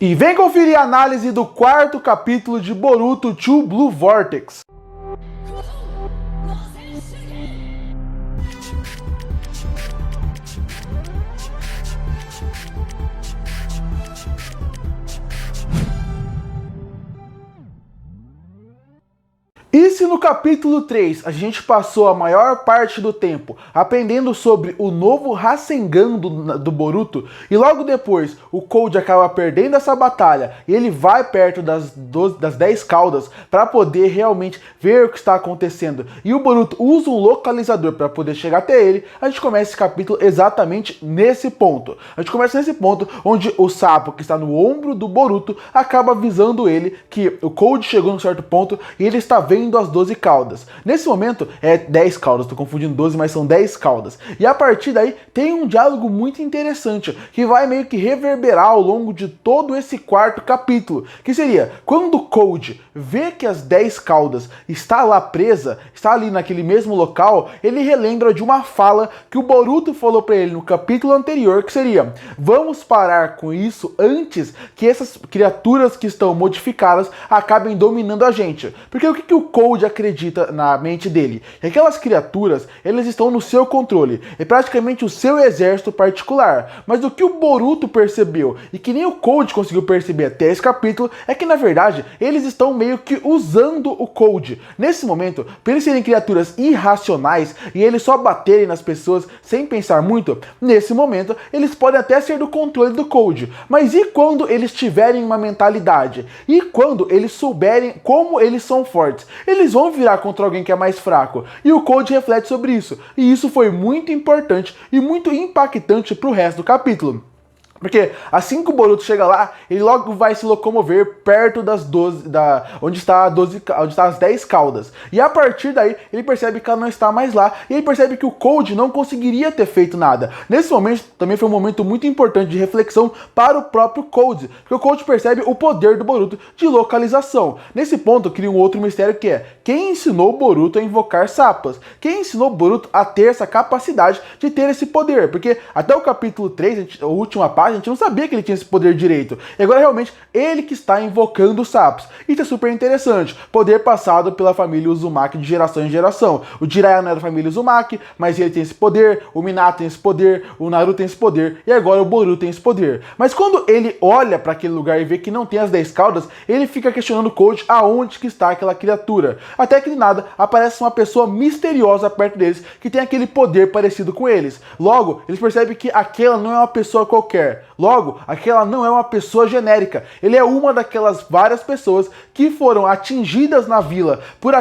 E vem conferir a análise do quarto capítulo de Boruto 2 Blue Vortex. E se no capítulo 3 a gente passou a maior parte do tempo aprendendo sobre o novo Rasengan do Boruto, e logo depois o Cold acaba perdendo essa batalha e ele vai perto das 10 caudas para poder realmente ver o que está acontecendo, e o Boruto usa um localizador para poder chegar até ele, a gente começa esse capítulo exatamente nesse ponto. A gente começa nesse ponto onde o sapo que está no ombro do Boruto acaba avisando ele que o Cold chegou num certo ponto e ele está vendo as 12 caudas. Nesse momento é 10 caudas, tô confundindo 12, mas são 10 caudas. E a partir daí tem um diálogo muito interessante que vai meio que reverberar ao longo de todo esse quarto capítulo, que seria quando o Cold vê que as 10 caudas está lá presa, está ali naquele mesmo local, ele relembra de uma fala que o Boruto falou para ele no capítulo anterior, que seria: vamos parar com isso antes que essas criaturas que estão modificadas acabem dominando a gente. Porque o que o Cold acredita na mente dele? É que aquelas criaturas, eles estão no seu controle, é praticamente o seu exército particular. Mas o que o Boruto percebeu, e que nem o Cold conseguiu perceber até esse capítulo, é que na verdade eles estão meio que usando o Cold. Nesse momento, por eles serem criaturas irracionais e eles só baterem nas pessoas sem pensar muito, nesse momento eles podem até ser do controle do Cold. Mas e quando eles tiverem uma mentalidade? E quando eles souberem como eles são fortes? Eles vão virar contra alguém que é mais fraco. E o Cold reflete sobre isso. E isso foi muito importante e muito impactante pro resto do capítulo. Porque assim que o Boruto chega lá, ele logo vai se locomover perto das 12, onde está as 10 caudas. E a partir daí, ele percebe que ela não está mais lá, e ele percebe que o Cold não conseguiria ter feito nada. Nesse momento, também foi um momento muito importante de reflexão para o próprio Cold, porque o Cold percebe o poder do Boruto de localização. Nesse ponto, cria um outro mistério que é: quem ensinou o Boruto a invocar sapas? Quem ensinou o Boruto a ter essa capacidade de ter esse poder? Porque até o capítulo 3, a última parte, a gente não sabia que ele tinha esse poder direito. E agora realmente ele que está invocando os sapos. Isso é super interessante. Poder passado pela família Uzumaki de geração em geração. O Jiraiya não é da família Uzumaki, mas ele tem esse poder. O Minato tem esse poder. O Naruto tem esse poder. E agora o Boruto tem esse poder. Mas quando ele olha para aquele lugar e vê que não tem as 10 caudas, ele fica questionando o Cold aonde que está aquela criatura. Até que de nada aparece uma pessoa misteriosa perto deles que tem aquele poder parecido com eles. Logo, eles percebem que aquela não é uma pessoa qualquer. Logo, aquela não é uma pessoa genérica. Ele é uma daquelas várias pessoas que foram atingidas na vila por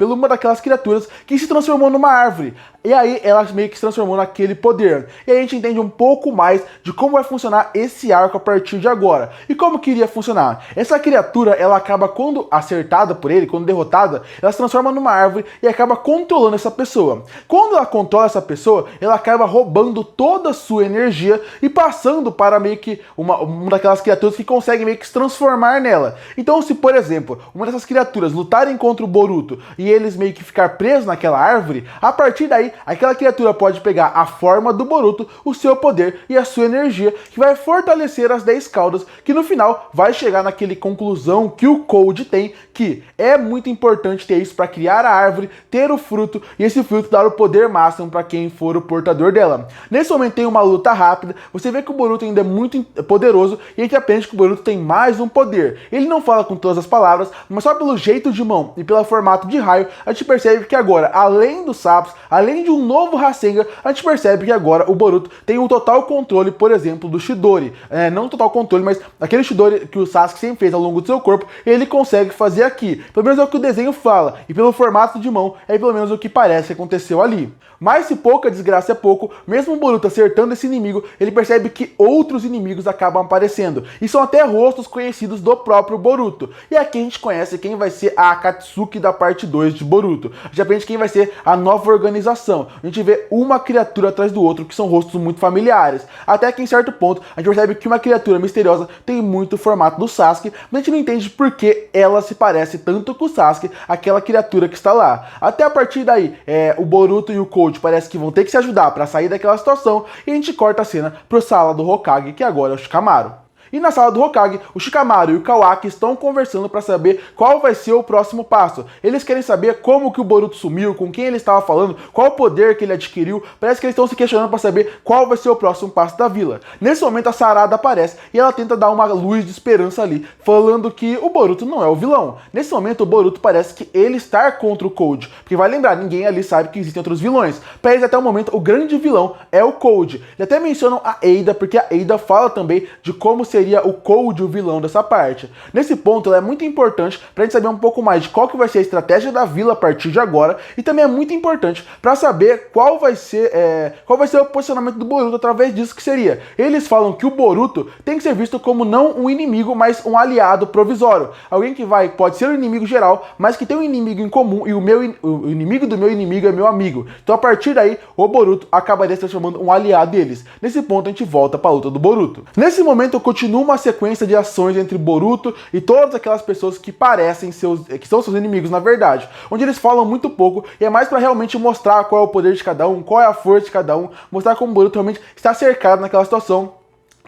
uma daquelas criaturas que se transformou numa árvore. E aí ela meio que se transformou naquele poder. E aí a gente entende um pouco mais de como vai funcionar esse arco a partir de agora. E como que iria funcionar? Essa criatura, ela acaba, quando acertada por ele, quando derrotada, ela se transforma numa árvore e acaba controlando essa pessoa. Quando ela controla essa pessoa, ela acaba roubando toda a sua energia e passando para meio que uma daquelas criaturas que conseguem meio que se transformar nela. Então, se por exemplo, uma dessas criaturas lutarem contra o Boruto e eles meio que ficar presos naquela árvore, a partir daí, aquela criatura pode pegar a forma do Boruto, o seu poder e a sua energia, que vai fortalecer as 10 caudas, que no final vai chegar naquele conclusão que o Cold tem, que é muito importante ter isso para criar a árvore, ter o fruto, e esse fruto dar o poder máximo para quem for o portador dela. Nesse momento tem uma luta rápida, você vê que o Boruto ainda é muito poderoso, e a gente aprende que o Boruto tem mais um poder. Ele não fala com todas as palavras, mas só pelo jeito de mão e pelo formato de raio, a gente percebe que agora, além dos sapos, além de um novo Rasengan, a gente percebe que agora o Boruto tem um total controle, por exemplo, do Chidori. Não um total controle, mas aquele Chidori que o Sasuke sempre fez ao longo do seu corpo, ele consegue fazer aqui. Pelo menos é o que o desenho fala, e pelo formato de mão, é pelo menos o que parece que aconteceu ali. Mas se pouca desgraça é pouco, mesmo o Boruto acertando esse inimigo, ele percebe que outros inimigos acabam aparecendo. E são até rostos conhecidos do próprio Boruto. E aqui a gente conhece quem vai ser a Akatsuki da parte 2 de Boruto. A gente aprende quem vai ser a nova organização. A gente vê uma criatura atrás do outro, que são rostos muito familiares. Até que em certo ponto, a gente percebe que uma criatura misteriosa tem muito o formato do Sasuke, mas a gente não entende por que ela se parece tanto com o Sasuke, aquela criatura que está lá. Até a partir daí, o Boruto e o Cold parece que vão ter que se ajudar para sair daquela situação, e a gente corta a cena pro sala do Hokage, que agora é o Shikamaru. E na sala do Hokage, o Shikamaru e o Kawaki estão conversando para saber qual vai ser o próximo passo. Eles querem saber como que o Boruto sumiu, com quem ele estava falando, qual o poder que ele adquiriu. Parece que eles estão se questionando para saber qual vai ser o próximo passo da vila. Nesse momento a Sarada aparece e ela tenta dar uma luz de esperança ali, falando que o Boruto não é o vilão. Nesse momento o Boruto parece que ele está contra o Code, porque vai lembrar, ninguém ali sabe que existem outros vilões. Para eles até o momento o grande vilão é o Code. Eles até mencionam a Eida, porque a Eida fala também de como seria o Code o vilão dessa parte. Nesse ponto ela é muito importante pra gente saber um pouco mais de qual que vai ser a estratégia da vila a partir de agora, e também é muito importante para saber qual vai ser o posicionamento do Boruto através disso, que seria, eles falam que o Boruto tem que ser visto como não um inimigo, mas um aliado provisório, alguém que pode ser o inimigo geral, mas que tem um inimigo em comum, e o inimigo do meu inimigo é meu amigo. Então a partir daí o Boruto acabaria se transformando um aliado deles. Nesse ponto a gente volta para a luta do Boruto. Nesse momento continua uma sequência de ações entre Boruto e todas aquelas pessoas que parecem que são seus inimigos na verdade, onde eles falam muito pouco e é mais para realmente mostrar qual é o poder de cada um, qual é a força de cada um, mostrar como o Boruto realmente está cercado naquela situação.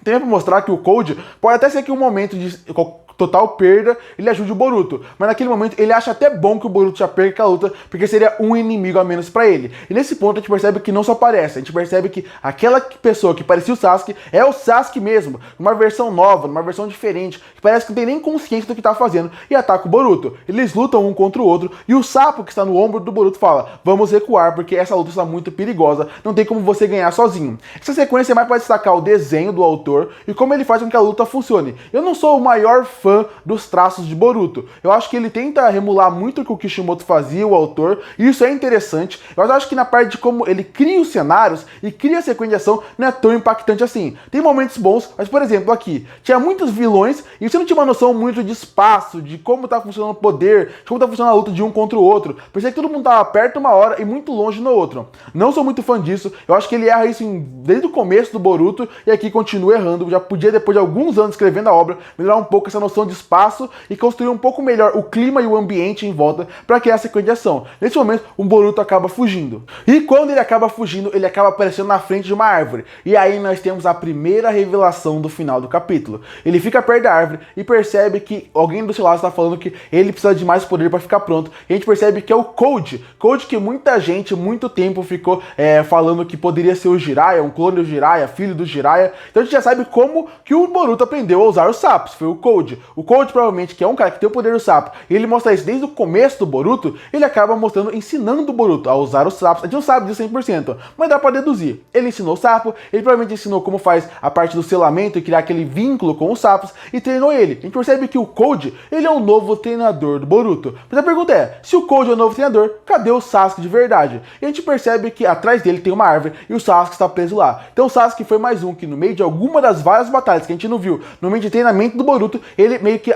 Tem para mostrar que o Code pode até ser que um momento de total perda, ele ajude o Boruto. Mas naquele momento ele acha até bom que o Boruto já perca a luta, porque seria um inimigo a menos pra ele. E nesse ponto a gente percebe que não só parece, a gente percebe que aquela pessoa que parecia o Sasuke é o Sasuke mesmo, numa versão nova, numa versão diferente, que parece que não tem nem consciência do que tá fazendo, e ataca o Boruto. Eles lutam um contra o outro, e o sapo que está no ombro do Boruto fala: vamos recuar, porque essa luta está muito perigosa, não tem como você ganhar sozinho. Essa sequência é mais para destacar o desenho do autor e como ele faz com que a luta funcione. Eu não sou o maior fã dos traços de Boruto. Eu acho que ele tenta remular muito o que o Kishimoto fazia, o autor, e isso é interessante. Eu acho que na parte de como ele cria os cenários e cria a sequência de ação não é tão impactante assim. Tem momentos bons, mas por exemplo aqui, tinha muitos vilões e você não tinha uma noção muito de espaço, de como tá funcionando o poder, de como tá funcionando a luta de um contra o outro. Parecia que todo mundo tava perto uma hora e muito longe no outro. Não sou muito fã disso, eu acho que ele erra isso desde o começo do Boruto e aqui continua errando. Já podia, depois de alguns anos escrevendo a obra, melhorar um pouco essa noção de espaço e construir um pouco melhor o clima e o ambiente em volta para criar a sequência de ação. Nesse momento, o Boruto acaba fugindo. E quando ele acaba fugindo, ele acaba aparecendo na frente de uma árvore. E aí nós temos a primeira revelação do final do capítulo. Ele fica perto da árvore e percebe que alguém do seu lado está falando que ele precisa de mais poder para ficar pronto. E a gente percebe que é o Code. Code que muita gente, muito tempo ficou falando que poderia ser o Jiraiya, um clone do Jiraiya, filho do Jiraiya. Então a gente já sabe como que o Boruto aprendeu a usar os sapos. Foi o Code. O Code provavelmente, que é um cara que tem o poder do sapo, e ele mostra isso desde o começo do Boruto, ele acaba mostrando, ensinando o Boruto a usar os sapos. A gente não sabe disso 100%, mas dá pra deduzir. Ele ensinou o sapo, ele provavelmente ensinou como faz a parte do selamento e criar aquele vínculo com os sapos, e treinou ele. A gente percebe que o Code, ele é o novo treinador do Boruto. Mas a pergunta é, se o Code é o novo treinador, cadê o Sasuke de verdade? E a gente percebe que atrás dele tem uma árvore, e o Sasuke está preso lá. Então o Sasuke foi mais um que no meio de alguma das várias batalhas que a gente não viu, no meio de treinamento do Boruto, ele meio que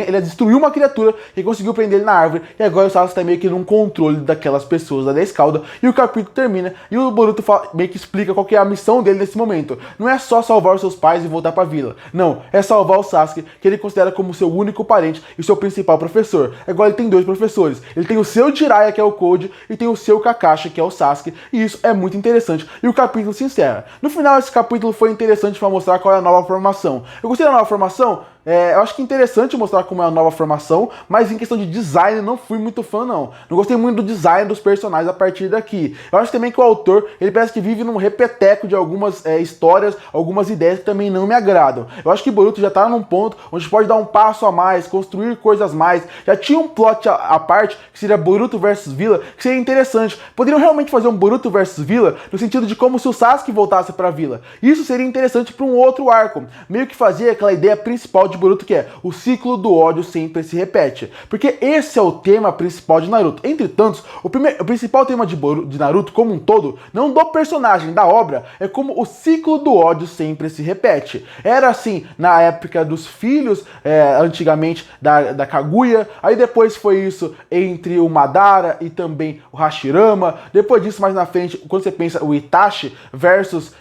ele destruiu uma criatura e conseguiu prender ele na árvore, e agora o Sasuke está meio que num controle daquelas pessoas da 10 cauda, e o capítulo termina, e o Boruto meio que explica qual que é a missão dele nesse momento. Não é só salvar os seus pais e voltar pra vila, não, é salvar o Sasuke, que ele considera como seu único parente e o seu principal professor. Agora ele tem dois professores, ele tem o seu Jiraiya, que é o Code, e tem o seu Kakashi, que é o Sasuke, e isso é muito interessante, e o capítulo se encerra. No final, esse capítulo foi interessante para mostrar qual é a nova formação. Eu gostei da nova formação. Eu acho que é interessante mostrar como é a nova formação, mas em questão de design não fui muito fã não. Não gostei muito do design dos personagens a partir daqui. Eu acho também que o autor, ele parece que vive num repeteco de algumas histórias, algumas ideias que também não me agradam. Eu acho que Boruto já tá num ponto onde pode dar um passo a mais, construir coisas a mais. Já tinha um plot à parte, que seria Boruto versus Vila, que seria interessante. Poderiam realmente fazer um Boruto versus Vila, no sentido de como se o Sasuke voltasse pra Vila. Isso seria interessante para um outro arco. Meio que fazia aquela ideia principal de Boruto, que é o ciclo do ódio sempre se repete, porque esse é o tema principal de Naruto. Entre tantos, o principal tema de Naruto como um todo, não do personagem, da obra, é como o ciclo do ódio sempre se repete. Era assim na época dos filhos, antigamente da Kaguya, aí depois foi isso entre o Madara e também o Hashirama, depois disso mais na frente, quando você pensa o Itachi versus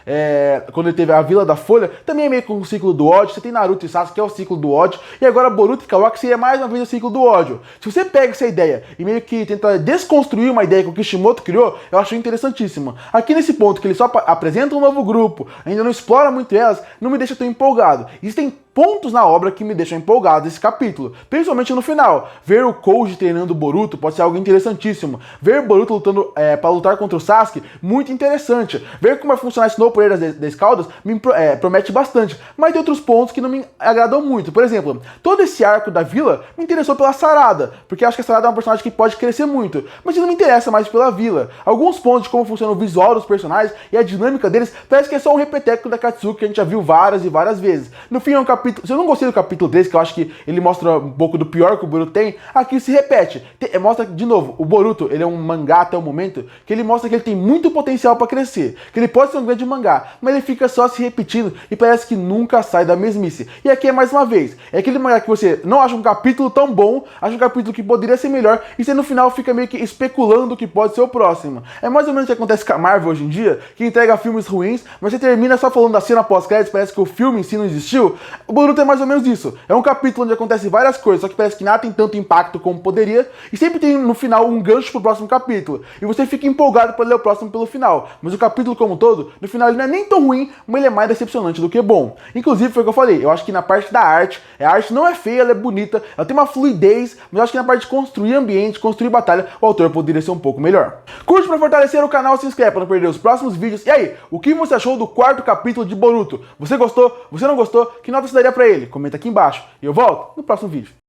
quando ele teve a Vila da Folha, também é meio que um ciclo do ódio. Você tem Naruto e Sasuke, que é o ciclo ciclo do ódio, e agora Boruto e Kawaki seria mais uma vez o ciclo do ódio. Se você pega essa ideia e meio que tenta desconstruir uma ideia que o Kishimoto criou, eu acho interessantíssimo. Aqui nesse ponto que ele só apresenta um novo grupo, ainda não explora muito elas, não me deixa tão empolgado. Existem pontos na obra que me deixam empolgado nesse capítulo, principalmente no final. Ver o Koji treinando o Boruto pode ser algo interessantíssimo. Ver Boruto lutando para lutar contra o Sasuke, muito interessante. Ver como vai funcionar esse novo poder das Caudas me promete bastante, mas tem outros pontos que não me agradam muito. Por exemplo, todo esse arco da vila me interessou pela Sarada, porque acho que a Sarada é uma personagem que pode crescer muito, mas não me interessa mais pela vila. Alguns pontos de como funciona o visual dos personagens e a dinâmica deles parece que é só um repeteco da Katsuki que a gente já viu várias e várias vezes. No fim é um capítulo. Se eu não gostei do capítulo 3, que eu acho que ele mostra um pouco do pior que o Boruto tem, aqui se repete. Mostra, de novo, o Boruto, ele é um mangá até o momento, que ele mostra que ele tem muito potencial pra crescer, que ele pode ser um grande mangá, mas ele fica só se repetindo e parece que nunca sai da mesmice. E aqui é mais uma vez, é aquele mangá que você não acha um capítulo tão bom, acha um capítulo que poderia ser melhor, e você no final fica meio que especulando o que pode ser o próximo. É mais ou menos o que acontece com a Marvel hoje em dia, que entrega filmes ruins, mas você termina só falando da cena pós-créditos, parece que o filme em si não existiu. O Boruto é mais ou menos isso. É um capítulo onde acontece várias coisas, só que parece que nada tem tanto impacto como poderia, e sempre tem no final um gancho pro próximo capítulo. E você fica empolgado para ler o próximo pelo final. Mas o capítulo como um todo, no final ele não é nem tão ruim, mas ele é mais decepcionante do que bom. Inclusive, foi o que eu falei, eu acho que na parte da arte, a arte não é feia, ela é bonita, ela tem uma fluidez, mas eu acho que na parte de construir ambiente, construir batalha, o autor poderia ser um pouco melhor. Curte para fortalecer o canal, se inscreve para não perder os próximos vídeos. E aí, o que você achou do quarto capítulo de Boruto? Você gostou? Você não gostou? Que nota você daria para ele? Comenta aqui embaixo. E eu volto no próximo vídeo.